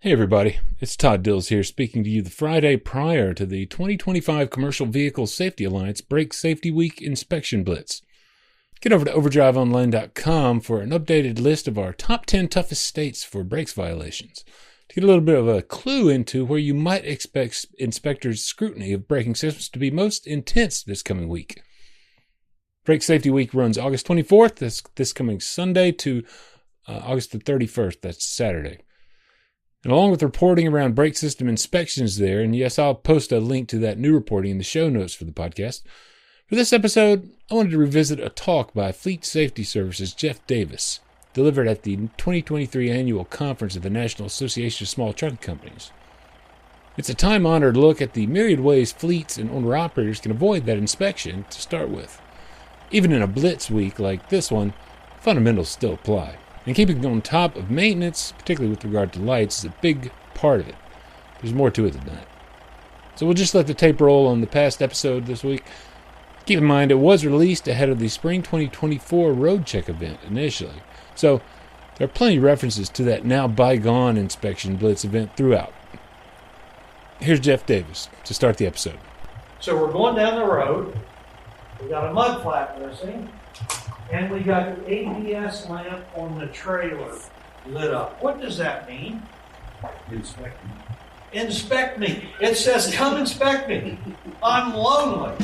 Hey everybody, it's Todd Dills here speaking to you the Friday prior to the 2025 Commercial Vehicle Safety Alliance Brake Safety Week Inspection Blitz. Get over to overdriveonline.com for an updated list of our top 10 toughest states for brakes violations to get a little bit of a clue into where you might expect inspectors' scrutiny of braking systems to be most intense this coming week. Brake Safety Week runs August 24th, this coming Sunday, to August the 31st, that's Saturday. And along with reporting around brake system inspections there, and yes, I'll post a link to that new reporting in the show notes for the podcast, for this episode, I wanted to revisit a talk by Fleet Safety Services' Jeff Davis, delivered at the 2023 annual conference of the National Association of Small Trucking Companies. It's a time-honored look at the myriad ways fleets and owner-operators can avoid that inspection to start with. Even in a blitz week like this one, fundamentals still apply. And keeping on top of maintenance, particularly with regard to lights, is a big part of it. There's more to it than that. So we'll just let the tape roll on the past episode this week. Keep in mind, it was released ahead of the Spring 2024 Roadcheck event initially. So there are plenty of references to that now-bygone inspection blitz event throughout. Here's Jeff Davis to start the episode. So we're going down the road. We got a mud flap missing. And we got the ABS lamp on the trailer lit up. What does that mean? Inspect me. Inspect me. It says, come inspect me. I'm lonely.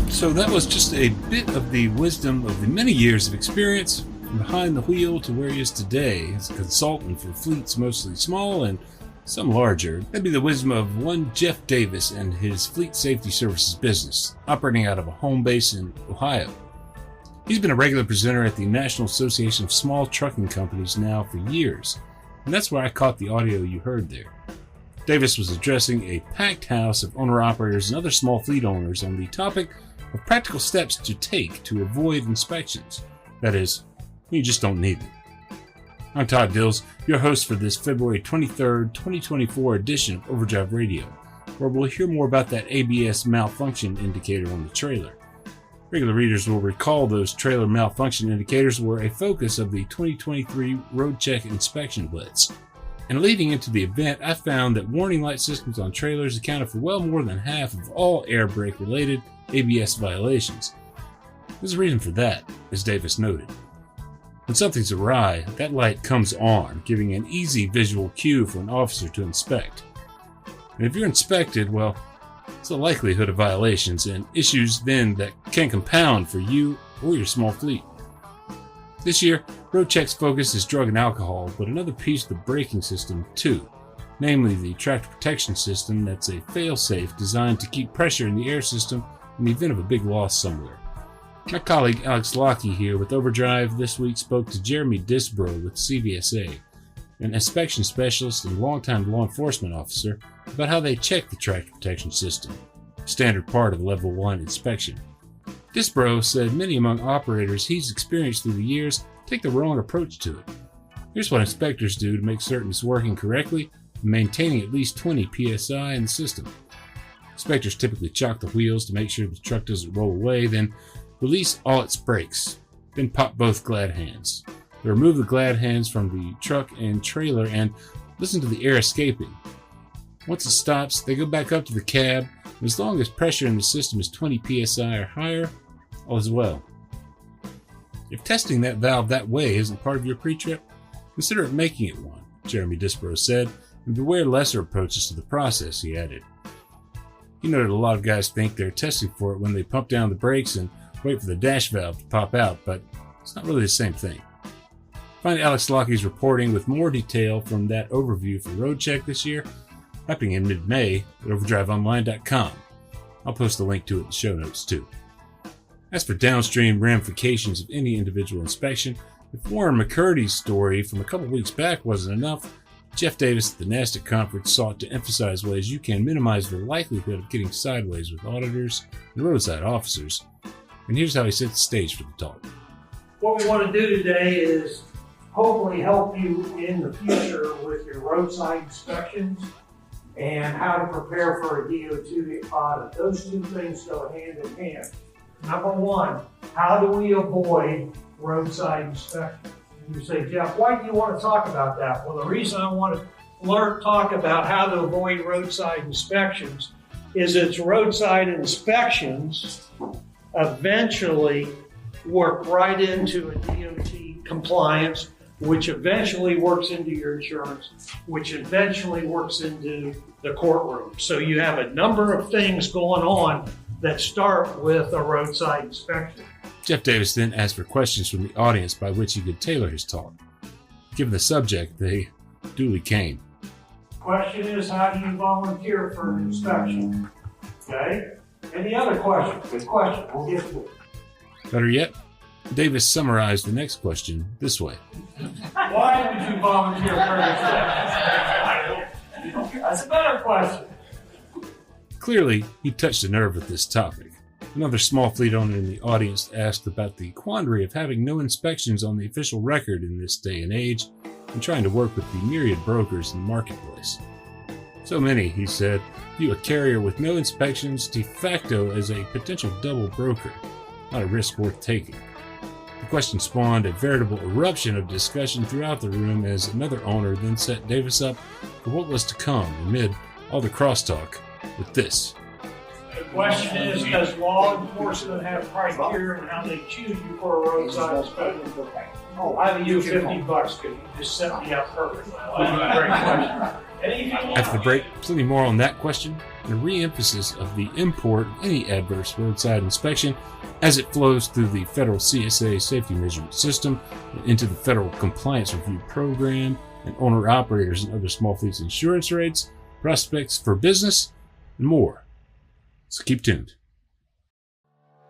So that was just a bit of the wisdom of the many years of experience from behind the wheel to where he is today as a consultant for fleets mostly small and some larger. That'd be the wisdom of one Jeff Davis and his Fleet Safety Services business, operating out of a home base in Ohio. He's been a regular presenter at the National Association of Small Trucking Companies now for years, and that's where I caught the audio you heard there. Davis was addressing a packed house of owner-operators and other small fleet owners on the topic of practical steps to take to avoid inspections. That is, you just don't need them. I'm Todd Dills, your host for this February 23rd, 2024 edition of Overdrive Radio, where we'll hear more about that ABS malfunction indicator on the trailer. Regular readers will recall those trailer malfunction indicators were a focus of the 2023 Roadcheck inspection blitz. And leading into the event, I found that warning light systems on trailers accounted for well more than half of all air brake related ABS violations. There's a reason for that, as Davis noted. When something's awry, that light comes on, giving an easy visual cue for an officer to inspect. And if you're inspected, well, it's a likelihood of violations and issues then that can compound for you or your small fleet. This year, Roadcheck's focus is drug and alcohol, but another piece of the braking system too, namely the tractor protection system that's a fail-safe designed to keep pressure in the air system in the event of a big loss somewhere. My colleague Alex Lockie here with Overdrive this week spoke to Jeremy Disbrow with CVSA, an inspection specialist and longtime law enforcement officer, about how they check the tractor protection system, a standard part of a level 1 inspection. Disbrow said many among operators he's experienced through the years take the wrong approach to it. Here's what inspectors do to make certain it's working correctly and maintaining at least 20 psi in the system. Inspectors typically chock the wheels to make sure the truck doesn't roll away, then release all its brakes, then pop both glad hands. They remove the glad hands from the truck and trailer and listen to the air escaping. Once it stops, they go back up to the cab, and as long as pressure in the system is 20 psi or higher, all is well. If testing that valve that way isn't part of your pre-trip, consider it making it one, Jeremy Disbrow said, and beware lesser approaches to the process, he added. He noted a lot of guys think they're testing for it when they pump down the brakes and wait for the dash valve to pop out, but it's not really the same thing. Find Alex Lockie's reporting with more detail from that overview for Roadcheck this year, happening in mid-May at overdriveonline.com. I'll post a link to it in the show notes too. As for downstream ramifications of any individual inspection, if Warren McCurdy's story from a couple weeks back wasn't enough, Jeff Davis at the NASTC conference sought to emphasize ways you can minimize the likelihood of getting sideways with auditors and roadside officers. And here's how he set the stage for the talk. What we want to do today is hopefully help you in the future with your roadside inspections and how to prepare for a DOT audit. Those two things go hand in hand. Number one, how do we avoid roadside inspection? You say, Jeff, why do you want to talk about that? Well, the reason I want to talk about how to avoid roadside inspections is it's roadside inspections eventually work right into a DOT compliance, which eventually works into your insurance, which eventually works into the courtroom. So you have a number of things going on that start with a roadside inspection. Jeff Davis then asked for questions from the audience by which he could tailor his talk. Given the subject, they duly came. Question is, how do you volunteer for an inspection? Okay? Any other questions? Good question. We'll get to it. Better yet, Davis summarized the next question this way. Why would you volunteer for an inspection? That's a better question. Clearly, he touched a nerve with this topic. Another small fleet owner in the audience asked about the quandary of having no inspections on the official record in this day and age, and trying to work with the myriad brokers in the marketplace. So many, he said, view a carrier with no inspections de facto as a potential double broker, not a risk worth taking. The question spawned a veritable eruption of discussion throughout the room as another owner then set Davis up for what was to come amid all the crosstalk with this. The question is, does law enforcement have criteria in how they choose you for a roadside inspection? I owe you $50. Could you just set me up perfectly? That's a great question. After the break, plenty more on that question and a re-emphasis of the import of any adverse roadside inspection as it flows through the federal CSA safety measurement system and into the federal compliance review program and owner-operators and other small fleets insurance rates, prospects for business, and more. So keep tuned.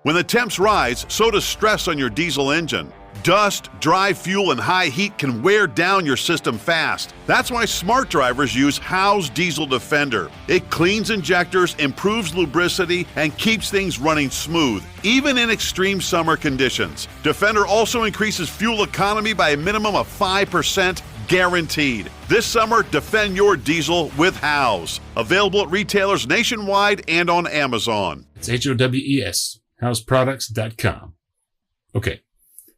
When the temps rise, so does stress on your diesel engine. Dust, dry fuel, and high heat can wear down your system fast. That's why smart drivers use Howe's Diesel Defender. It cleans injectors, improves lubricity, and keeps things running smooth, even in extreme summer conditions. Defender also increases fuel economy by a minimum of 5%, guaranteed. This summer, defend your diesel with Howe's. Available at retailers nationwide and on Amazon. It's HOWES, houseproducts.com. Okay.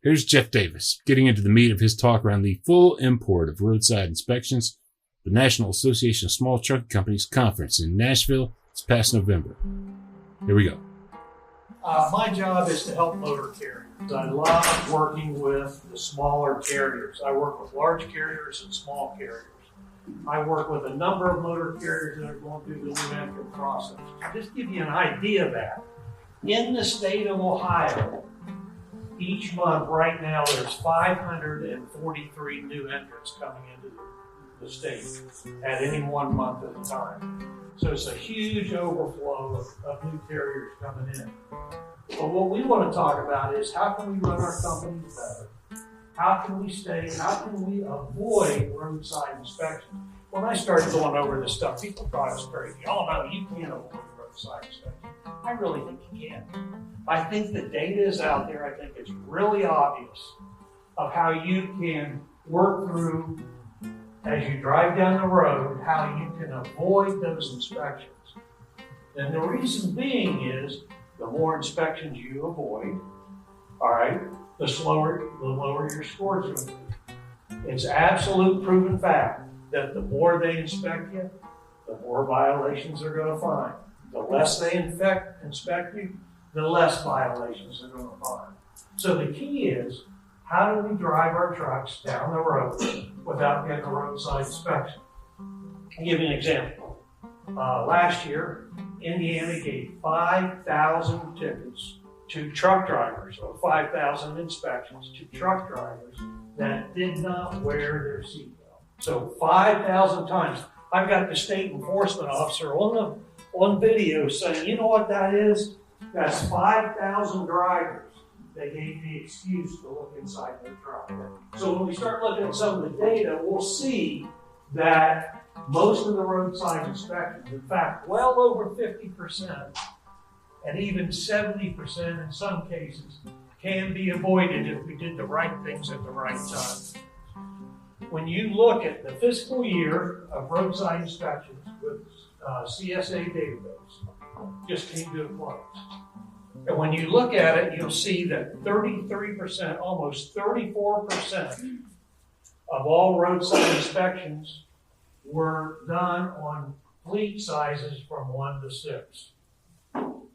Here's Jeff Davis getting into the meat of his talk around the full import of roadside inspections, the National Association of Small Trucking Companies Conference in Nashville this past November. Here we go. My job is to help motor carriers. I love working with the smaller carriers. I work with large carriers and small carriers. I work with a number of motor carriers that are going through the new entrant process. To just give you an idea of that, in the state of Ohio, each month right now there's 543 new entrants coming into the state at any one month at a time. So it's a huge overflow of new carriers coming in. But what we want to talk about is how can we run our companies better? How can we avoid roadside inspections? When I started going over this stuff, people thought I was crazy. Oh no, you can't avoid roadside inspections. I really think you can. I think the data is out there. I think it's really obvious of how you can work through, as you drive down the road, how you can avoid those inspections. And the reason being is the more inspections you avoid, all right, the lower your scores are going to be. It's absolute proven fact that the more they inspect you, the more violations they're going to find. The less they inspect you, the less violations they're going to find. So the key is, how do we drive our trucks down the road without getting a roadside inspection? I'll give you an example. Last year, Indiana gave 5,000 tickets to truck drivers, or 5,000 inspections to truck drivers that did not wear their seatbelt. So 5,000 times. I've got the state enforcement officer on video saying, you know what that is? That's 5,000 drivers. They gave the excuse to look inside their truck. So when we start looking at some of the data, we'll see that most of the roadside inspections, in fact, well over 50%, and even 70% in some cases, can be avoided if we did the right things at the right time. When you look at the fiscal year of roadside inspections with CSA database just came to a close. And when you look at it, you'll see that 33%, almost 34% of all roadside inspections were done on fleet sizes from 1 to 6.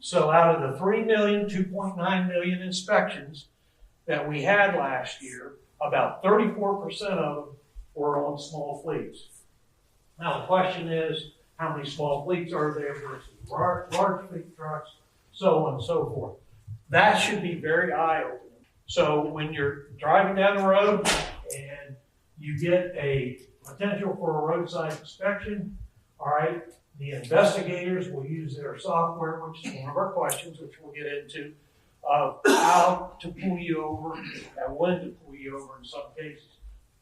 So out of the 3 million, 2.9 million inspections that we had last year, about 34% of them were on small fleets. Now the question is, how many small fleets are there versus large fleet trucks, so on and so forth. That should be very eye-opening. So when you're driving down the road and you get a potential for a roadside inspection, all right, the investigators will use their software, which is one of our questions, which we'll get into, of how to pull you over and when to pull you over in some cases.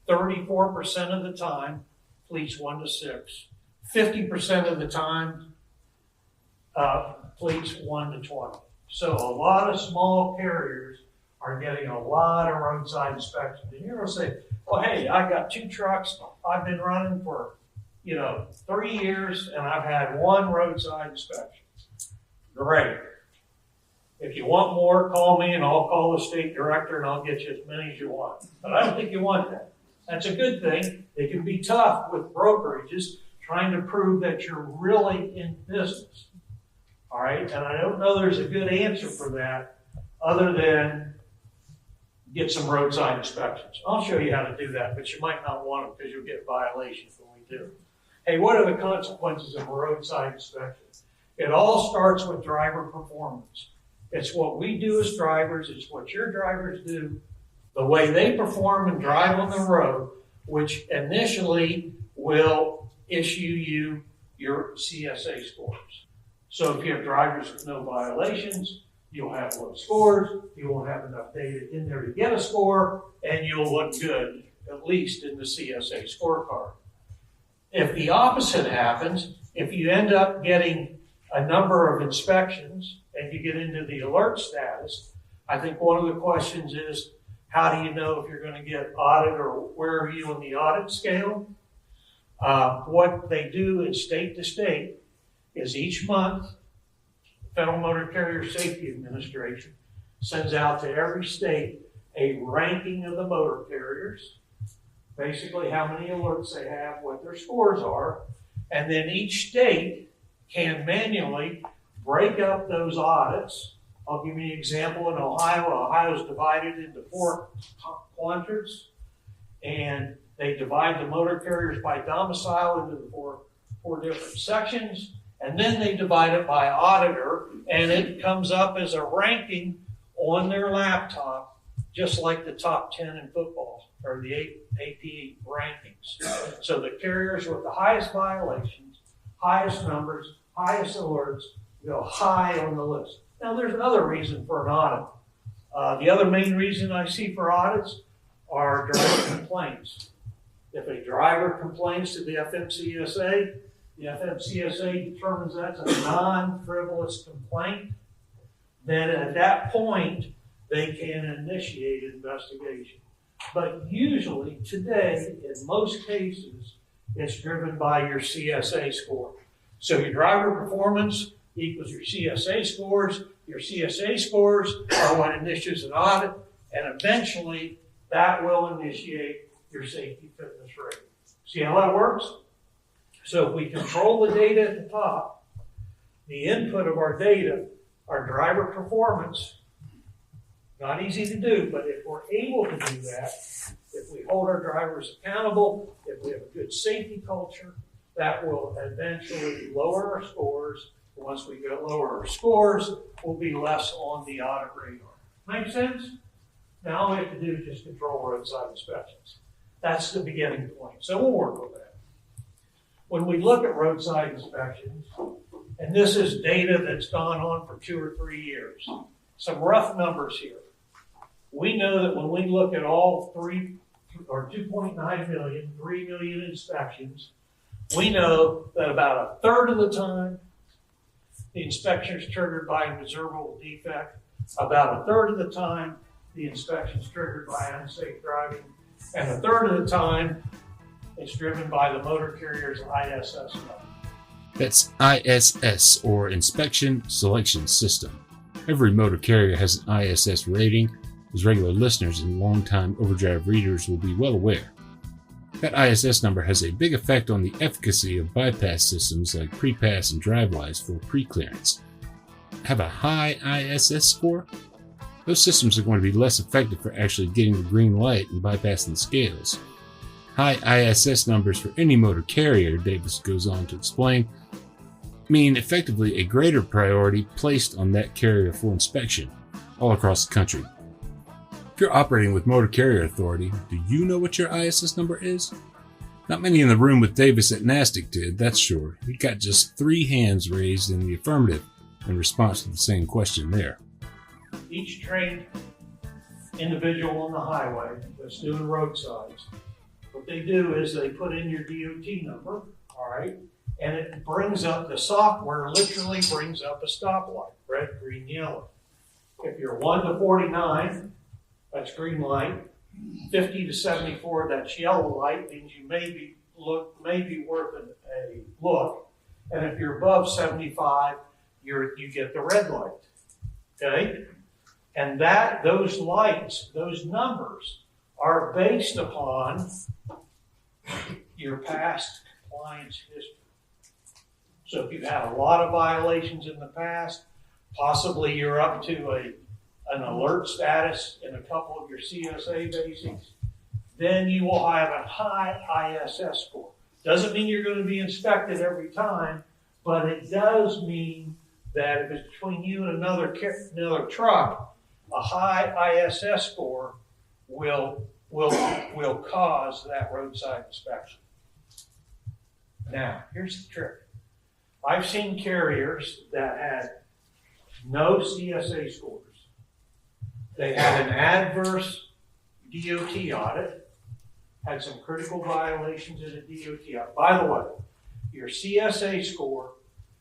34% of the time, fleets 1 to 6. 50% of the time, fleets 1 to 20. So a lot of small carriers are getting a lot of roadside inspections. And you're going to say, well, hey, I got 2 trucks. I've been running for, 3 years, and I've had 1 roadside inspection. Great. If you want more, call me, and I'll call the state director, and I'll get you as many as you want. But I don't think you want that. That's a good thing. It can be tough with brokerages trying to prove that you're really in business. All right? And I don't know there's a good answer for that other than get some roadside inspections. I'll show you how to do that, but you might not want them because you'll get violations when we do. Hey, what are the consequences of a roadside inspection? It all starts with driver performance. It's what we do as drivers. It's what your drivers do. The way they perform and drive on the road, which initially will issue you your CSA scores. So if you have drivers with no violations, you'll have low scores, you won't have enough data in there to get a score, and you'll look good, at least in the CSA scorecard. If the opposite happens, if you end up getting a number of inspections and you get into the alert status, I think one of the questions is, how do you know if you're going to get audit or where are you on the audit scale? What they do in state to state is each month, the Federal Motor Carrier Safety Administration sends out to every state a ranking of the motor carriers, basically how many alerts they have, what their scores are, and then each state can manually break up those audits. I'll give you an example. In Ohio, Ohio's divided into 4 quadrants, and they divide the motor carriers by domicile into the four different sections, and then they divide it by auditor, and it comes up as a ranking on their laptop, just like the top 10 in football, or the AP rankings. So the carriers with the highest violations, highest numbers, highest alerts, go high on the list. Now, there's another reason for an audit. The other main reason I see for audits are driver complaints. If a driver complains to the FMCSA, the FMCSA determines that's a non-frivolous complaint, then at that point, they can initiate investigation. But usually, today, in most cases, it's driven by your CSA score. So your driver performance equals your CSA scores. Your CSA scores are what initiates an audit, and eventually that will initiate your safety fitness rating. See how that works? So if we control the data at the top, the input of our data, our driver performance, not easy to do, but if we're able to do that, if we hold our drivers accountable, if we have a good safety culture, that will eventually lower our scores. Once we lower our scores, we'll be less on the audit radar. Make sense? Now all we have to do is just control roadside inspections. That's the beginning point. So we'll work with that. When we look at roadside inspections, and this is data that's gone on for 2 or 3 years, some rough numbers here. We know that when we look at all 2.9 million, 3 million inspections, we know that about a third of the time, the inspection is triggered by an observable defect. About a third of the time, the inspection is triggered by unsafe driving. And a third of the time, it's driven by the motor carrier's ISS number. That's ISS, or Inspection Selection System. Every motor carrier has an ISS rating, as regular listeners and longtime Overdrive readers will be well aware. That ISS number has a big effect on the efficacy of bypass systems like pre-pass and drive-wise for pre-clearance. Have a high ISS score? Those systems are going to be less effective for actually getting the green light and bypassing the scales. High ISS numbers for any motor carrier, Davis goes on to explain, mean effectively a greater priority placed on that carrier for inspection all across the country. If you're operating with Motor Carrier Authority, do you know what your ISS number is? Not many in the room with Davis at NASTC did, that's sure. He got just 3 hands raised in the affirmative in response to the same question there. Each trained individual on the highway that's doing roadsides, what they do is they put in your DOT number, all right, and it brings up, the software literally brings up a stoplight, red, green, yellow. If you're 1 to 49, that's green light. 50 to 74, that's yellow light, means you may be worth a look. And if you're above 75, you get the red light. Okay? And those lights, those numbers, are based upon your past compliance history. So if you've had a lot of violations in the past, possibly you're up to an alert status in a couple of your CSA basics, then you will have a high ISS score. Doesn't mean you're going to be inspected every time, but it does mean that if it's between you and another truck, a high ISS score will cause that roadside inspection. Now, here's the trick. I've seen carriers that had no CSA scores. They had an adverse DOT audit, had some critical violations in a DOT audit. By the way, your CSA score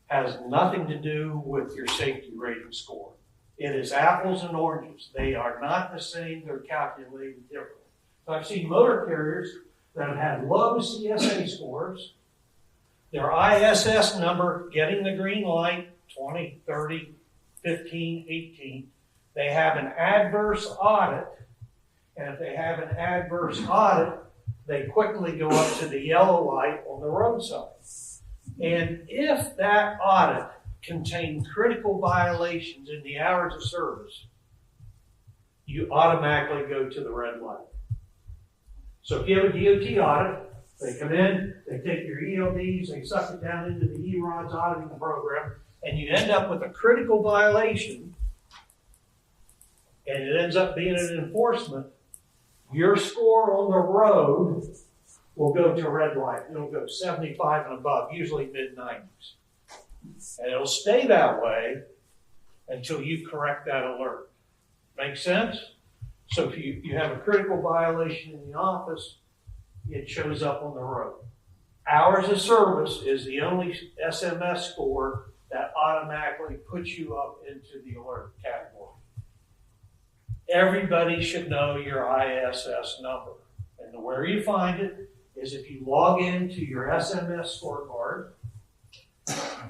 has nothing to do with your safety rating score. It is apples and oranges. They are not the same. They're calculated differently. So I've seen motor carriers that have had low CSA scores, their ISS number getting the green light, 20, 30, 15, 18. They have an adverse audit, and if they have an adverse audit, they quickly go up to the yellow light on the roadside. And if that audit contained critical violations in the hours of service, you automatically go to the red light. So if you have a DOT audit, they come in, they take your ELDs, they suck it down into the E-ROD's auditing program, and you end up with a critical violation, and it ends up being an enforcement, your score on the road will go to red light. It'll go 75 and above, usually mid-90s. And it'll stay that way until you correct that alert. Make sense? So if you have a critical violation in the office, it shows up on the road. Hours of service is the only SMS score that automatically puts you up into the alert category. Everybody should know your ISS number. And where you find it is if you log into your SMS scorecard.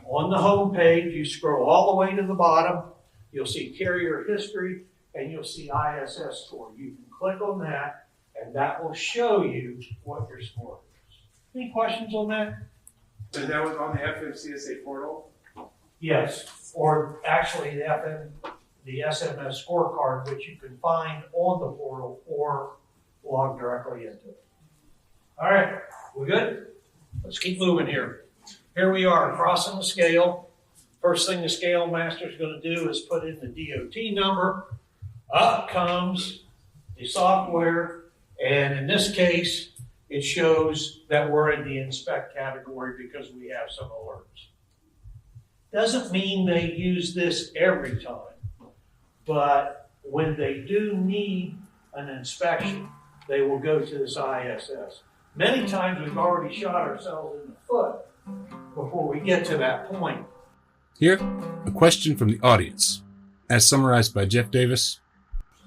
On the home page, you scroll all the way to the bottom, you'll see carrier history, and you'll see ISS score. You can click on that, and that will show you what your score is. Any questions on that? So that was on the FMCSA portal? Yes, or actually the SMS scorecard, which you can find on the portal or log directly into it. All right, we good? Let's keep moving here. Here we are, crossing the scale. First thing the scale master is going to do is put in the DOT number. Up comes the software, and in this case, it shows that we're in the inspect category because we have some alerts. Doesn't mean they use this every time, but when they do need an inspection, they will go to this ISS. Many times we've already shot ourselves in the foot before we get to that point. Here, a question from the audience, as summarized by Jeff Davis.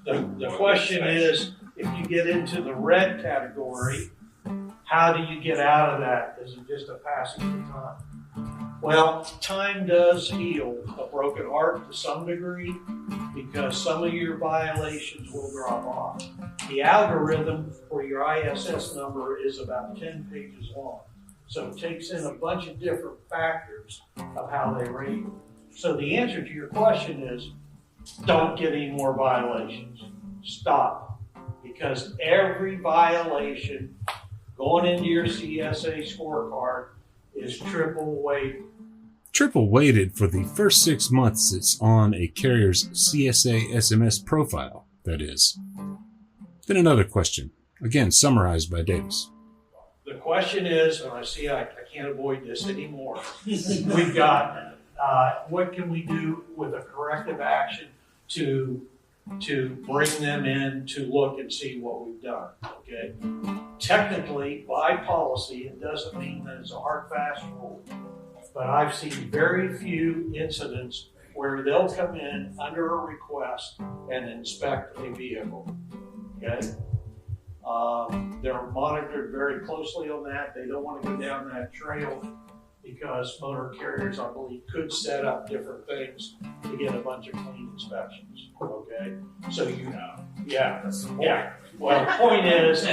The question is, if you get into the red category, how do you get out of that? Is it just a passage of time? Well, time does heal a broken heart to some degree because some of your violations will drop off. The algorithm for your ISS number is about 10 pages long. So it takes in a bunch of different factors of how they rate you. So the answer to your question is, don't get any more violations. Stop. Because every violation going into your CSA scorecard is triple weighted. Triple weighted for the first 6 months it's on a carrier's CSA SMS profile, that is. Then another question, again summarized by Davis. The question is, and I see I can't avoid this anymore, we've got what can we do with a corrective action to bring them in to look and see what we've done, okay? Technically, by policy, it doesn't mean that it's a hard, fast rule, but I've seen very few incidents where they'll come in under a request and inspect a vehicle, okay? They're monitored very closely on that. They don't want to go down that trail because motor carriers, I believe, could set up different things to get a bunch of clean inspections, okay? So you know, yeah. Well, the point is,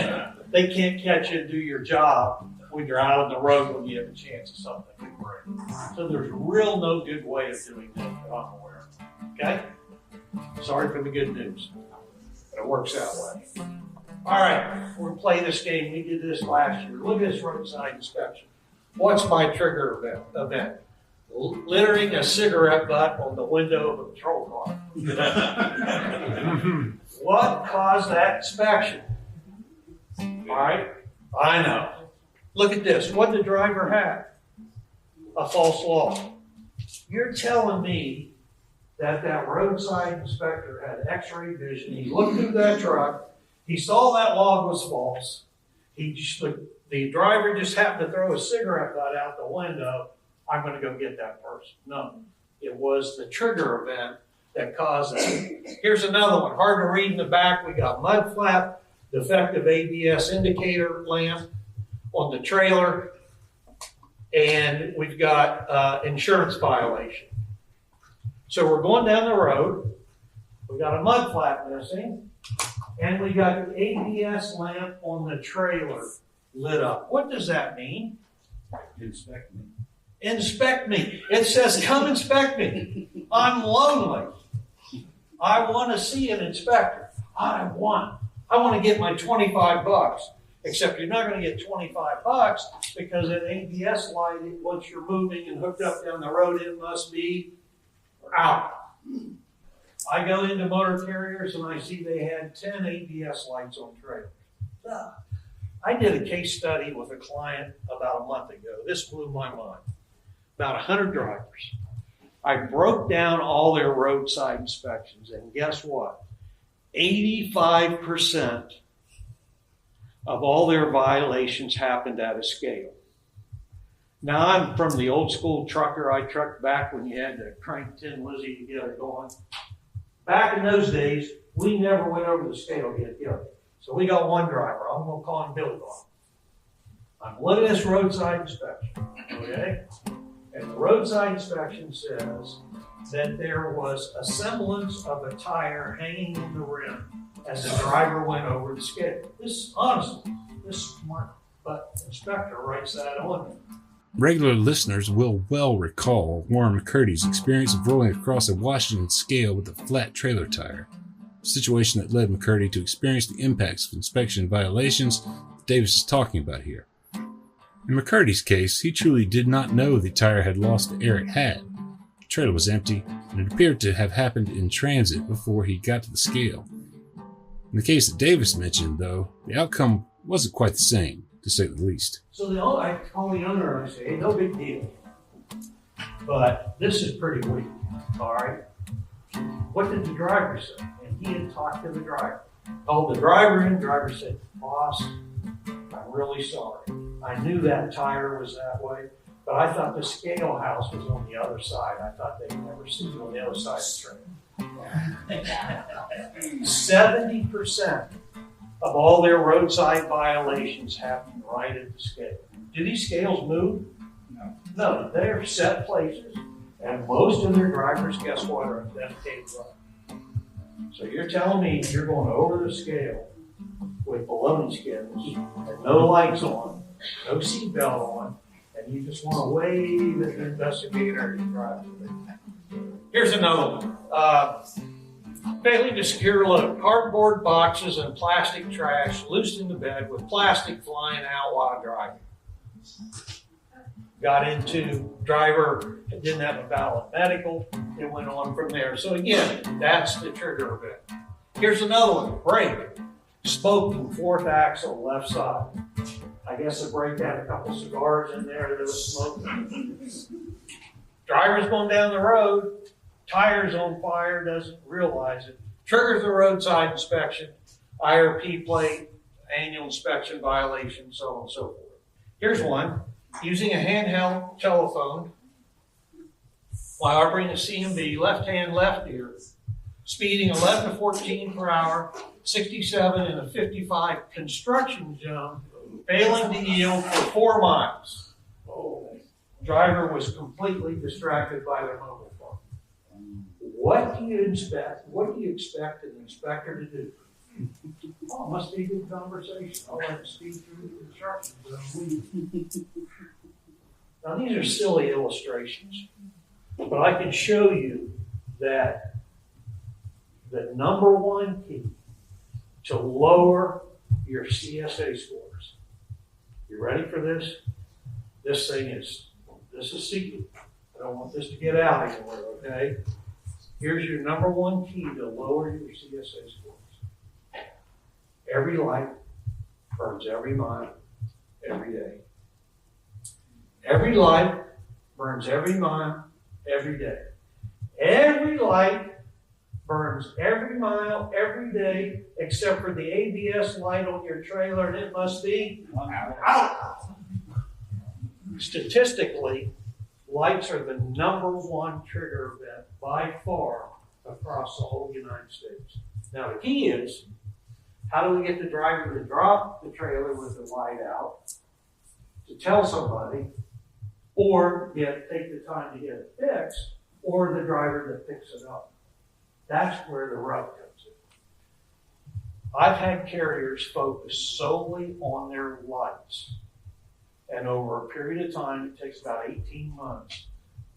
they can't catch you and do your job when you're out on the road when you have a chance of something to break. So there's real no good way of doing that that I'm aware of, okay? Sorry for the good news, but it works that way. All right, we're going to play this game. We did this last year. Look at this roadside inspection. What's my trigger event? Littering a cigarette butt on the window of a patrol car. What caused that inspection? All right, I know. Look at this. What did the driver have? A false law. You're telling me that roadside inspector had x-ray vision. He looked through that truck. He saw that log was false. The driver just happened to throw a cigarette butt out the window. I'm going to go get that person. No, it was the trigger event that caused it. Here's another one. Hard to read in the back. We got mud flap, defective ABS indicator lamp on the trailer, and we've got insurance violation. So we're going down the road. We got a mud flap missing. And we got the ABS lamp on the trailer lit up. What does that mean? Inspect me. Inspect me. It says, come inspect me. I'm lonely. I want to see an inspector. I want to get my $25. Except you're not going to get $25 because that ABS light, once you're moving and hooked up down the road, it must be out. I go into motor carriers and I see they had 10 ABS lights on trailers. I did a case study with a client about a month ago. This blew my mind. About 100 drivers. I broke down all their roadside inspections, and guess what? 85% of all their violations happened at a scale. Now, I'm from the old school trucker. I trucked back when you had to crank Tin Lizzie to get it going. Back in those days, we never went over the scale to get it going. So we got one driver. I'm going to call him Billy Bob. I'm looking at this roadside inspection, okay? And the roadside inspection says that there was a semblance of a tire hanging in the rim as the driver went over the scale. This, honestly, this smart but inspector writes that on me. Regular listeners will well recall Warren McCurdy's experience of rolling across a Washington scale with a flat trailer tire, a situation that led McCurdy to experience the impacts of inspection violations Davis is talking about here. In McCurdy's case, he truly did not know the tire had lost the air it had. The trailer was empty, and it appeared to have happened in transit before he got to the scale. In the case that Davis mentioned, though, the outcome wasn't quite the same, to say the least. So I call the owner and I say, hey, no big deal. But this is pretty weak, all right? What did the driver say? And he had talked to the driver. Called the driver in, driver said, boss, I'm really sorry. I knew that tire was that way, but I thought the scale house was on the other side. I thought they'd never see you on the other side of the train. 70% of all their roadside violations happen right at the scale. Do these scales move? No. No, they're set places, and most of their drivers, guess what, are dedicated drivers. So you're telling me you're going over the scale with baloney skins and no lights on, no seatbelt on, and you just want to wave at the investigator as you drive. Here's another one. Failing to secure load. Cardboard boxes and plastic trash loosed in the bed with plastic flying out while driving. Got into driver, didn't have a valid medical, it went on from there. So again, that's the trigger event. Here's another one, brake. Smoking, fourth axle, left side. I guess the brake had a couple cigars in there that was smoking. Driver's going down the road, tires on fire, doesn't realize it. Triggers the roadside inspection, IRP plate, annual inspection violation, so on and so forth. Here's one. Using a handheld telephone while operating a CMB, left hand, left ear, speeding 11 to 14 per hour, 67 in a 55 construction zone, failing to yield for 4 miles. Driver was completely distracted by their mobile phone. What do you expect? What do you expect an inspector to do? Oh, it must be a good conversation. I'll let it speed through the construction zone. Now, these are silly illustrations, but I can show you that the number one key to lower your CSA scores. You ready for this? This is secret. I don't want this to get out anywhere, okay? Here's your number one key to lower your CSA scores. Every light burns every mile, every day. Every light burns every mile, every day. Every light burns every mile, every day, except for the ABS light on your trailer, and it must be out. Statistically, lights are the number one trigger event by far across the whole United States. Now, the key is, how do we get the driver to drop the trailer with the light out, to tell somebody, or take the time to get it fixed, or the driver that picks it up? That's where the rub comes in. I've had carriers focus solely on their lights, and over a period of time, it takes about 18 months,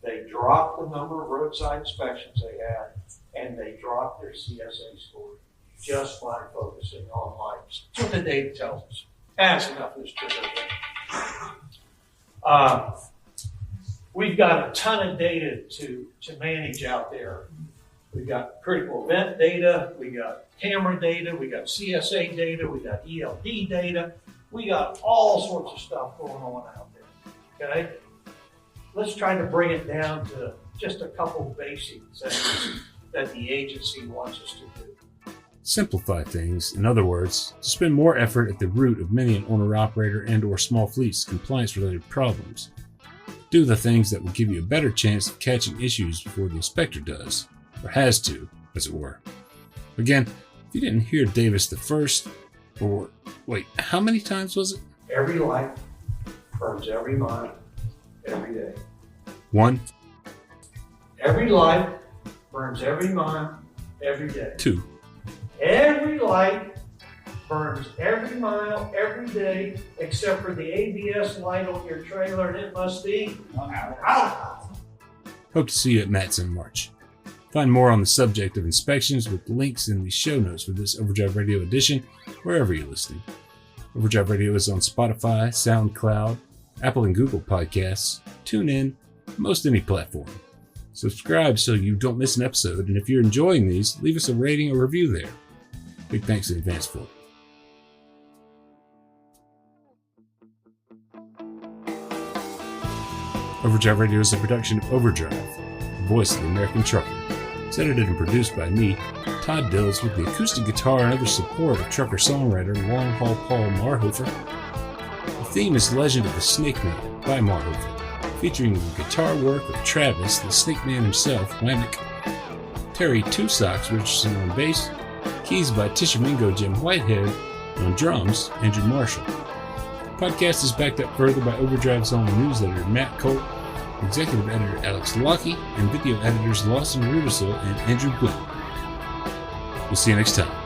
they drop the number of roadside inspections they had, and they drop their CSA score just by focusing on lights. That's what the data tells us. That's enough of this trigger. We've got a ton of data to manage out there. We've got critical event data, we got camera data, we got CSA data, we got ELD data. We got all sorts of stuff going on out there, okay? Let's try to bring it down to just a couple basic things that the agency wants us to do. Simplify things, in other words, to spend more effort at the root of many an owner-operator and or small fleet's compliance-related problems. Do the things that will give you a better chance of catching issues before the inspector does, or has to, as it were. Again, if you didn't hear Davis the first, or wait, how many times was it? Every light burns every mile, every day. 1. Every light burns every mile, every day. 2. Every light burns every mile, every day, except for the ABS light on your trailer, and it must be out. Hope to see you at Matson in March. Find more on the subject of inspections with links in the show notes for this Overdrive Radio edition, wherever you're listening. Overdrive Radio is on Spotify, SoundCloud, Apple and Google Podcasts, TuneIn, most any platform. Subscribe so you don't miss an episode, and if you're enjoying these, leave us a rating or review there. Big thanks in advance for it. Overdrive Radio is a production of Overdrive, the voice of the American trucker. It's edited and produced by me, Todd Dills, with the acoustic guitar and other support of trucker-songwriter Long Haul Paul Marhofer. The theme is Legend of the Snake Man by Marhofer, featuring the guitar work of Travis, the Snake Man himself, Wamick, Terry Two Socks Richardson on bass, keys by Tishomingo Jim Whitehead, and on drums, Andrew Marshall. The podcast is backed up further by Overdrive's own news editor Matt Colt, executive editor Alex Lockie, and video editors Lawson Rudisill and Andrew Glick. We'll see you next time.